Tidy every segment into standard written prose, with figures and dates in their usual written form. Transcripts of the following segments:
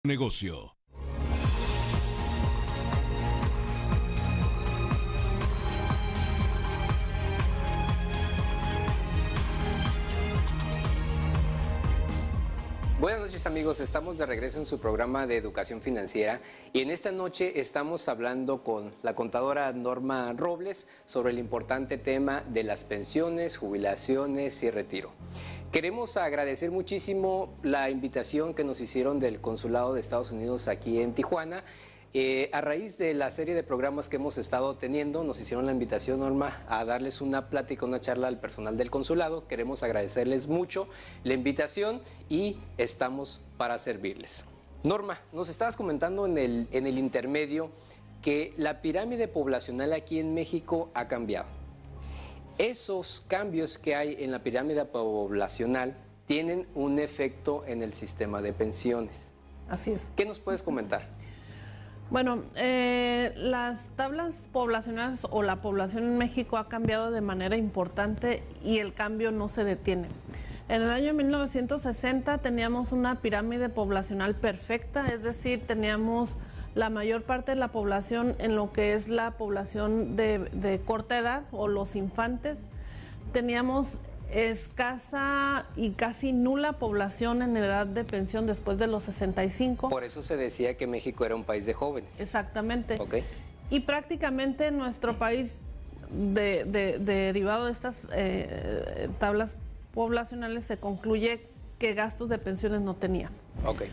Negocio. Buenas noches amigos, estamos de regreso en su programa de educación financiera y en esta noche estamos hablando con la contadora Norma Robles sobre el importante tema de las pensiones, jubilaciones y retiro. Queremos agradecer muchísimo la invitación que nos hicieron del Consulado de Estados Unidos aquí en Tijuana. A raíz de la serie de programas que hemos estado teniendo, nos hicieron la invitación, Norma, a darles una plática, una charla al personal del consulado. Queremos agradecerles mucho la invitación y estamos para servirles. Norma, nos estabas comentando en el intermedio que la pirámide poblacional aquí en México ha cambiado. Esos cambios que hay en la pirámide poblacional tienen un efecto en el sistema de pensiones. Así es. ¿Qué nos puedes comentar? Bueno, las tablas poblacionales o la población en México ha cambiado de manera importante y el cambio no se detiene. En el año 1960 teníamos una pirámide poblacional perfecta, es decir, teníamos la mayor parte de la población en lo que es la población de corta edad o los infantes. Teníamos escasa y casi nula población en edad de pensión después de los 65. Por eso se decía que México era un país de jóvenes. Exactamente. Okay. Y prácticamente nuestro país, derivado de estas tablas poblacionales, se concluye que gastos de pensiones no tenía. Okay.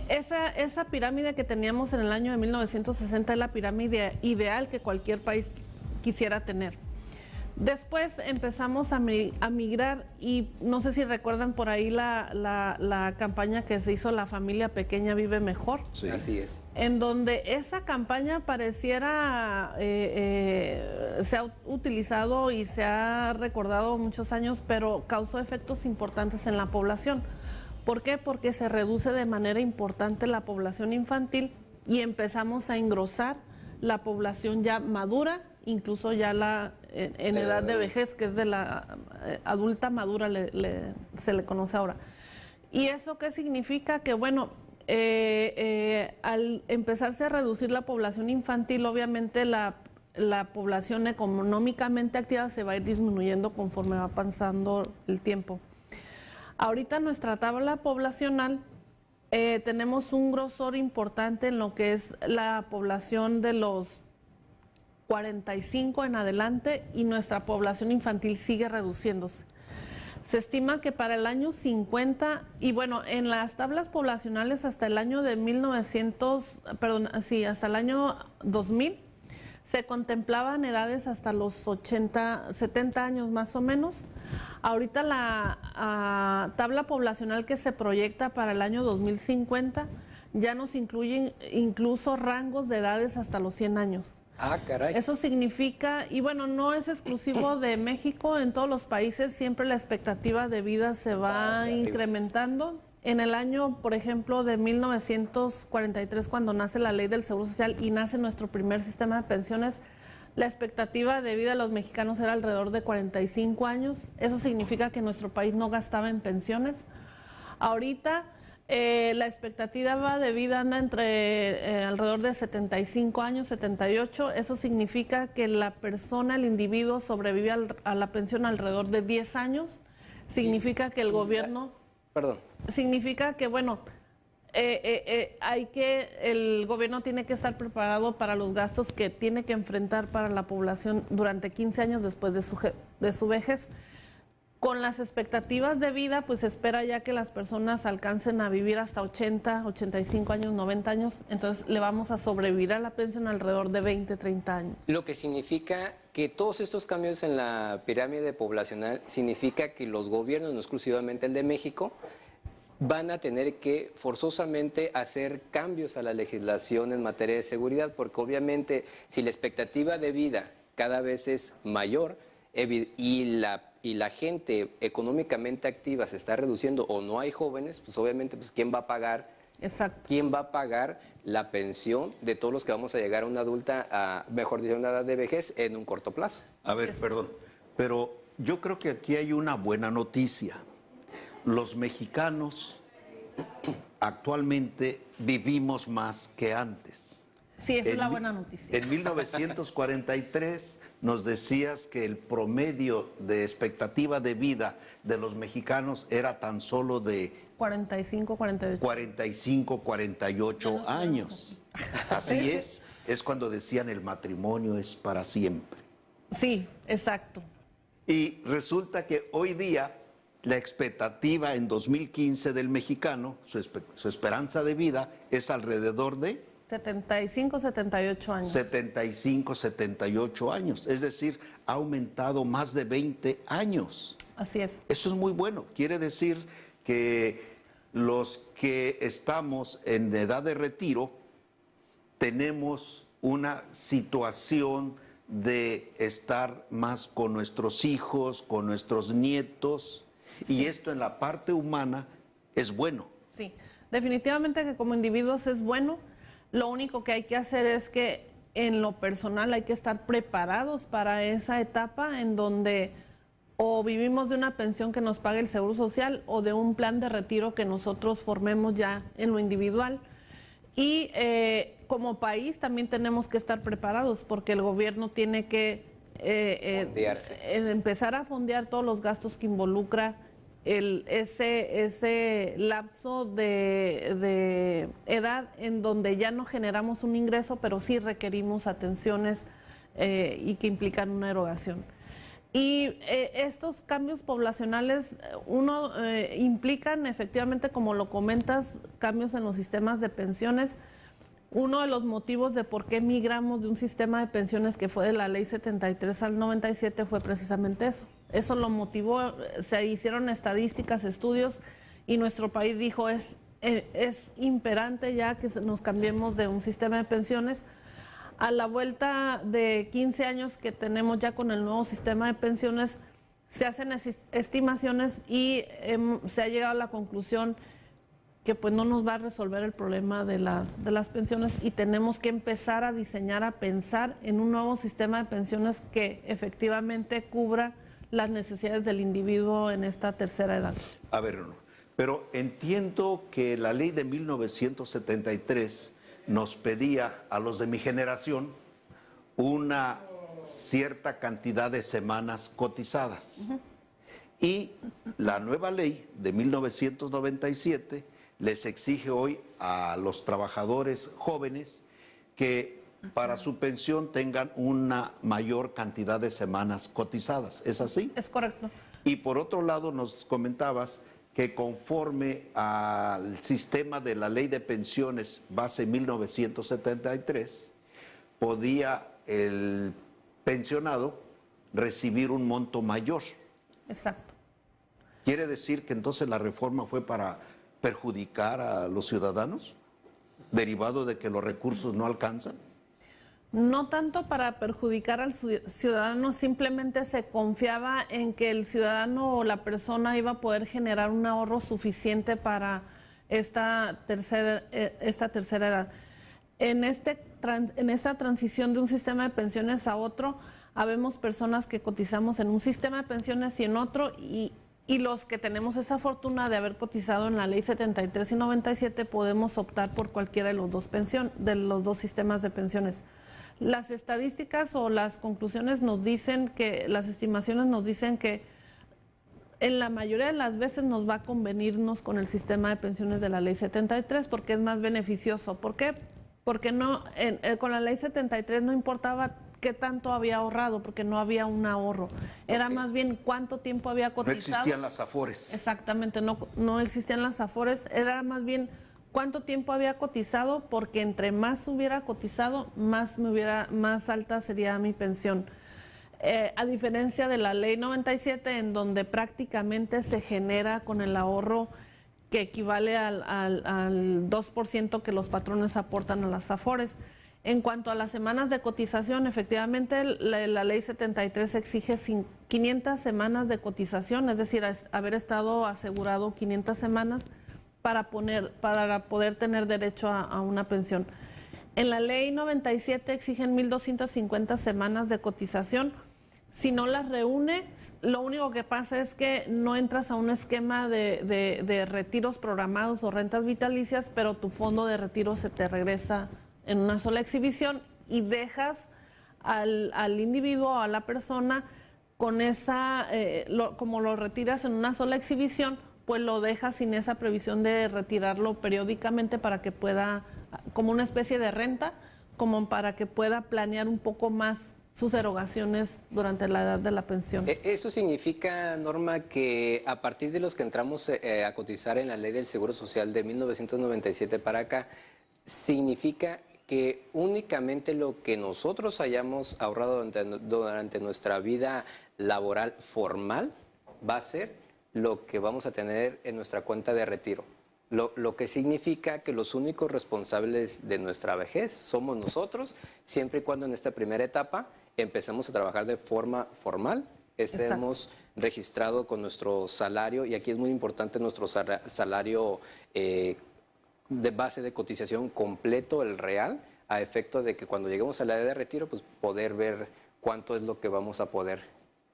Esa pirámide que teníamos en el año de 1960 es la pirámide ideal que cualquier país quisiera tener. Después empezamos a migrar y no sé si recuerdan por ahí la campaña que se hizo La Familia Pequeña Vive Mejor. Sí. Así es. En donde esa campaña pareciera, se ha utilizado y se ha recordado muchos años, pero causó efectos importantes en la población. ¿Por qué? Porque se reduce de manera importante la población infantil y empezamos a engrosar la población ya madura, incluso ya en edad de vejez, que es de la adulta madura, se le conoce ahora. ¿Y eso qué significa? Que bueno, al empezarse a reducir la población infantil, obviamente la población económicamente activa se va a ir disminuyendo conforme va pasando el tiempo. Ahorita nuestra tabla poblacional tenemos un grosor importante en lo que es la población de los 45 en adelante y nuestra población infantil sigue reduciéndose. Se estima que para el año 50, y bueno, en las tablas poblacionales hasta el año de hasta el año 2000, se contemplaban edades hasta los 70 años más o menos. Ahorita la tabla poblacional que se proyecta para el año 2050 ya nos incluye incluso rangos de edades hasta los 100 años. Ah, caray. Eso significa, y bueno, no es exclusivo de México, en todos los países siempre la expectativa de vida se va incrementando. En el año, por ejemplo, de 1943, cuando nace la ley del Seguro Social y nace nuestro primer sistema de pensiones, la expectativa de vida de los mexicanos era alrededor de 45 años. Eso significa que nuestro país no gastaba en pensiones. Ahorita la expectativa de vida anda entre alrededor de 75 años, 78. Eso significa que la persona, el individuo, sobrevive a la pensión alrededor de 10 años. Significa que el gobierno... Perdón. Significa que, bueno, el gobierno tiene que estar preparado para los gastos que tiene que enfrentar para la población durante 15 años después de su vejez. Con las expectativas de vida, pues se espera ya que las personas alcancen a vivir hasta 80, 85 años, 90 años, entonces le vamos a sobrevivir a la pensión alrededor de 20, 30 años. Lo que significa que todos estos cambios en la pirámide poblacional significa que los gobiernos, no exclusivamente el de México, van a tener que forzosamente hacer cambios a la legislación en materia de seguridad, porque obviamente si la expectativa de vida cada vez es mayor y la gente económicamente activa se está reduciendo o no hay jóvenes, pues obviamente pues ¿quién va a pagar? Exacto. ¿Quién va a pagar la pensión de todos los que vamos a llegar a una adulta, mejor dicho, una edad de vejez en un corto plazo? A ver, perdón, pero yo creo que aquí hay una buena noticia. Los mexicanos actualmente vivimos más que antes. Sí, esa es la buena noticia. En 1943 nos decías que el promedio de expectativa de vida de los mexicanos era tan solo de 45, 48. 45, 48 años. Así es cuando decían el matrimonio es para siempre. Sí, exacto. Y resulta que hoy día la expectativa en 2015 del mexicano, su esperanza de vida es alrededor de 75, 78 años. 75, 78 años. Es decir, ha aumentado más de 20 años. Así es. Eso es muy bueno. Quiere decir que los que estamos en edad de retiro tenemos una situación de estar más con nuestros hijos, con nuestros nietos, y esto en la parte humana es bueno. Sí, definitivamente que como individuos es bueno. Lo único que hay que hacer es que en lo personal hay que estar preparados para esa etapa en donde o vivimos de una pensión que nos pague el Seguro Social o de un plan de retiro que nosotros formemos ya en lo individual. Y como país también tenemos que estar preparados porque el gobierno tiene que empezar a fondear todos los gastos que involucra ese lapso de edad en donde ya no generamos un ingreso, pero sí requerimos atenciones y que implican una erogación. Y estos cambios poblacionales, implican efectivamente, como lo comentas, cambios en los sistemas de pensiones. Uno de los motivos de por qué migramos de un sistema de pensiones que fue de la Ley 73 al 97 fue precisamente eso. Eso lo motivó, se hicieron estadísticas, estudios, y nuestro país dijo es imperante ya que nos cambiemos de un sistema de pensiones. A la vuelta de 15 años que tenemos ya con el nuevo sistema de pensiones, se hacen estimaciones y se ha llegado a la conclusión que pues no nos va a resolver el problema de las pensiones y tenemos que empezar a diseñar, a pensar en un nuevo sistema de pensiones que efectivamente cubra las necesidades del individuo en esta tercera edad. A ver, pero entiendo que la ley de 1973 nos pedía a los de mi generación una cierta cantidad de semanas cotizadas. Y la nueva ley de 1997 les exige hoy a los trabajadores jóvenes que para su pensión tengan una mayor cantidad de semanas cotizadas. ¿Es así? Es correcto. Y por otro lado nos comentabas que conforme al sistema de la ley de pensiones base 1973, podía el pensionado recibir un monto mayor. Exacto. ¿Quiere decir que entonces la reforma fue para perjudicar a los ciudadanos, derivado de que los recursos no alcanzan? No tanto para perjudicar al ciudadano, simplemente se confiaba en que el ciudadano o la persona iba a poder generar un ahorro suficiente para esta tercera edad. En esta transición de un sistema de pensiones a otro, habemos personas que cotizamos en un sistema de pensiones y en otro, y los que tenemos esa fortuna de haber cotizado en la ley 73 y 97 podemos optar por cualquiera de los dos sistemas de pensiones. Las estadísticas o las conclusiones nos dicen que, las estimaciones nos dicen que en la mayoría de las veces nos va a convenirnos con el sistema de pensiones de la ley 73 porque es más beneficioso. ¿Por qué? Porque con la ley 73 no importaba qué tanto había ahorrado, porque no había un ahorro. Era más bien cuánto tiempo había cotizado. No existían las afores. Exactamente, no existían las afores. Era más bien cuánto tiempo había cotizado, porque entre más hubiera cotizado, más alta sería mi pensión. A diferencia de la ley 97, en donde prácticamente se genera con el ahorro que equivale al 2% que los patrones aportan a las afores. En cuanto a las semanas de cotización, efectivamente la ley 73 exige 500 semanas de cotización, es decir, haber estado asegurado 500 semanas para poder tener derecho a una pensión. En la ley 97 exigen 1.250 semanas de cotización. Si no las reúnes, lo único que pasa es que no entras a un esquema de retiros programados o rentas vitalicias, pero tu fondo de retiro se te regresa en una sola exhibición y dejas al individuo o a la persona con esa, como lo retiras en una sola exhibición, pues lo dejas sin esa previsión de retirarlo periódicamente para que pueda, como una especie de renta, como para que pueda planear un poco más sus erogaciones durante la edad de la pensión. Eso significa, Norma, que a partir de los que entramos a cotizar en la ley del Seguro Social de 1997 para acá, significa que únicamente lo que nosotros hayamos ahorrado durante nuestra vida laboral formal va a ser lo que vamos a tener en nuestra cuenta de retiro. Lo que significa que los únicos responsables de nuestra vejez somos nosotros, siempre y cuando en esta primera etapa empecemos a trabajar de forma formal, estemos registrados con nuestro salario, y aquí es muy importante nuestro salario de base de cotización completo, el real, a efecto de que cuando lleguemos a la edad de retiro, pues poder ver cuánto es lo que vamos a poder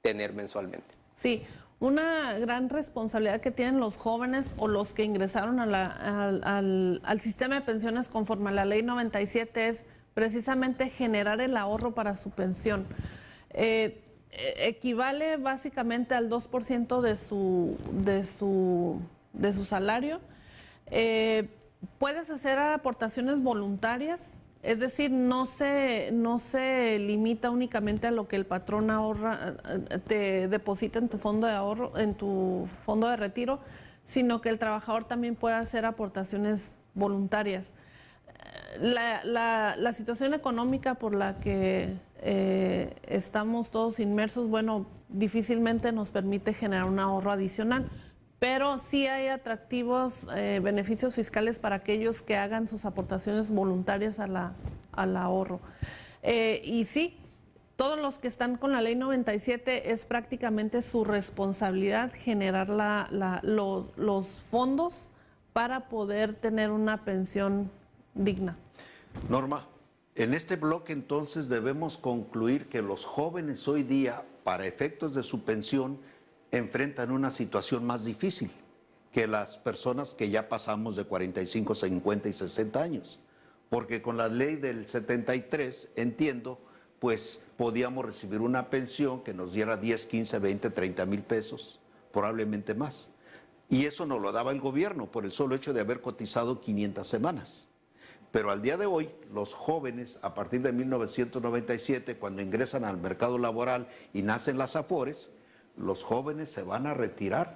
tener mensualmente. Sí, una gran responsabilidad que tienen los jóvenes o los que ingresaron al sistema de pensiones conforme a la ley 97 es precisamente generar el ahorro para su pensión. Equivale básicamente al 2% de su salario. Puedes hacer aportaciones voluntarias, es decir, no se limita únicamente a lo que el patrón ahorra, te deposita en tu fondo de ahorro, en tu fondo de retiro, sino que el trabajador también puede hacer aportaciones voluntarias. La situación económica por la que estamos todos inmersos, bueno, difícilmente nos permite generar un ahorro adicional, pero sí hay atractivos beneficios fiscales para aquellos que hagan sus aportaciones voluntarias al ahorro. Y sí, todos los que están con la ley 97 es prácticamente su responsabilidad generar los fondos para poder tener una pensión digna. Norma, en este bloque entonces debemos concluir que los jóvenes hoy día, para efectos de su pensión, enfrentan una situación más difícil que las personas que ya pasamos de 45, 50 y 60 años. Porque con la ley del 73, entiendo, pues podíamos recibir una pensión que nos diera 10, 15, 20, 30 mil pesos, probablemente más. Y eso nos lo daba el gobierno por el solo hecho de haber cotizado 500 semanas. Pero al día de hoy, los jóvenes, a partir de 1997, cuando ingresan al mercado laboral y nacen las AFORES, los jóvenes se van a retirar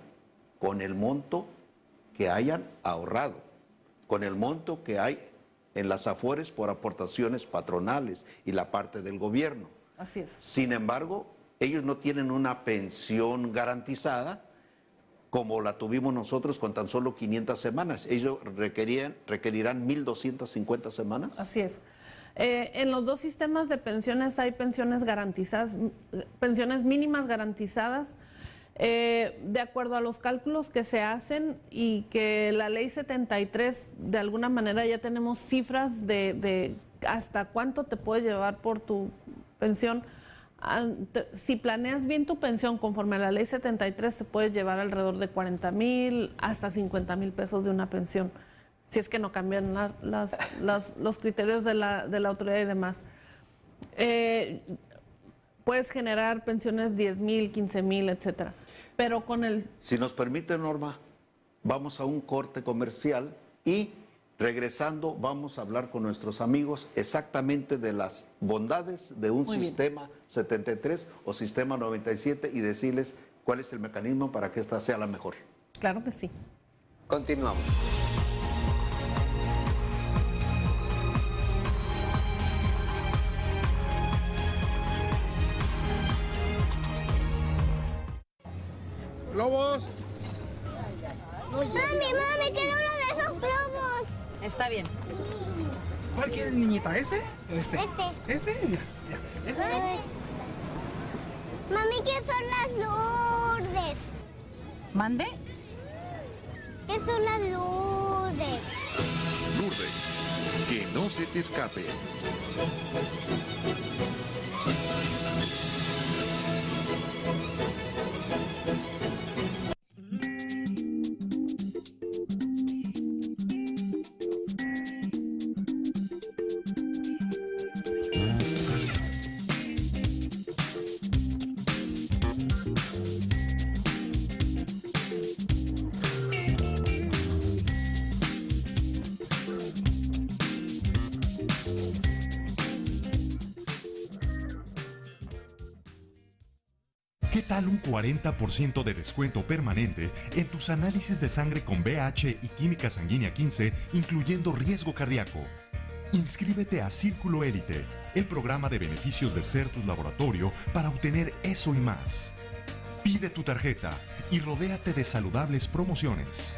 con el monto que hayan ahorrado, con el monto que hay en las AFORES por aportaciones patronales y la parte del gobierno. Así es. Sin embargo, ellos no tienen una pensión garantizada como la tuvimos nosotros con tan solo 500 semanas. Ellos requerirán 1.250 semanas. Así es. En los dos sistemas de pensiones hay pensiones garantizadas, pensiones mínimas garantizadas, de acuerdo a los cálculos que se hacen y que la ley 73, de alguna manera ya tenemos cifras de hasta cuánto te puedes llevar por tu pensión. Si planeas bien tu pensión conforme a la ley 73, te puedes llevar alrededor de 40,000 hasta 50,000 pesos de una pensión, si es que no cambian los criterios de la autoridad y demás. Puedes generar pensiones 10,000, 15,000, etcétera. Pero con el... Si nos permite, Norma, vamos a un corte comercial y regresando vamos a hablar con nuestros amigos exactamente de las bondades de un sistema 73 o sistema 97 y decirles cuál es el mecanismo para que esta sea la mejor. Claro que sí. Continuamos. ¡Globos! Mami, quiero uno de esos globos. Está bien. ¿Cuál quieres, niñita? ¿Este o este? ¿Este? Mira. Mami, ¿qué son las Lourdes? ¿Mande? ¿Qué son las Lourdes? Lourdes, que no se te escape. ¿Qué tal un 40% de descuento permanente en tus análisis de sangre con BH y química sanguínea 15, incluyendo riesgo cardíaco? Inscríbete a Círculo Élite, el programa de beneficios de Certus Laboratorio para obtener eso y más. Pide tu tarjeta y rodéate de saludables promociones.